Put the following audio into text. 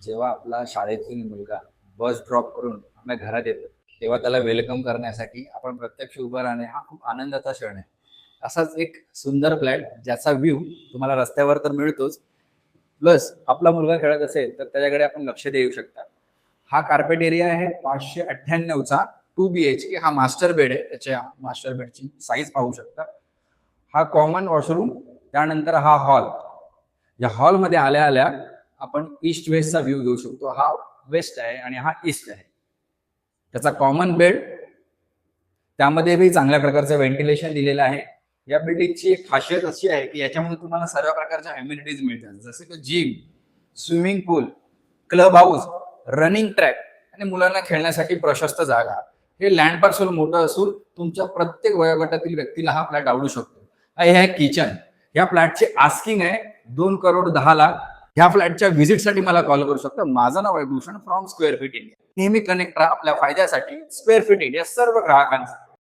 जेव्हा आपला शाळेतील मुलगा बस ड्रॉप करून आपल्या घरात येतो, तेव्हा त्याला वेलकम करण्यासाठी आपण प्रत्यक्ष उभं राहणे हा खूप आनंदाचा क्षण आहे. असाच एक सुंदर फ्लॅट ज्याचा व्ह्यू तुम्हाला रस्त्यावर तर मिळतोच, प्लस आपला मुलगा खेळत असेल तर त्याच्याकडे आपण लक्ष देऊ शकता. हा कार्पेट एरिया आहे 598चा 2 BHK. हा मास्टर बेड आहे. त्याच्या मास्टर बेडची साईज पाहू शकता. हा कॉमन वॉशरूम, त्यानंतर हा हॉल. या हॉलमध्ये आल्या आल्या आपण ईस्ट वेस्टचा व्ह्यू घेऊ शकतो. हा वेस्ट आहे आणि हा ईस्ट आहे. त्याचा कॉमन बेड, त्यामध्ये चांगल्या प्रकारचं व्हेंटिलेशन दिलेलं आहे. या बिल्डिंगची एक खासियत अशी आहे की याच्यामध्ये तुम्हाला सर्व प्रकारच्या अम्युनिटीज मिळतात, जसे की जिम, स्विमिंग पूल, क्लब हाऊस, रनिंग ट्रॅक आणि मुलांना खेळण्यासाठी प्रशस्त जागा. हे लँड पार्सल मोठं असून तुमच्या प्रत्येक वयोगटातील व्यक्तीला हा फ्लॅट आवडू शकतो. हे आहे किचन. या फ्लॅटचे आस्किंग आहे 2,10,00,000. ह्या फ्लॅटच्या व्हिजिटसाठी मला कॉल करू शकता. माझं नाव आहे Bhushan from square fit India. नेहमी कनेक्ट राहा आपल्या फायद्यासाठी. स्क्वेअर फीट इंडिया सर्व ग्राहकांचा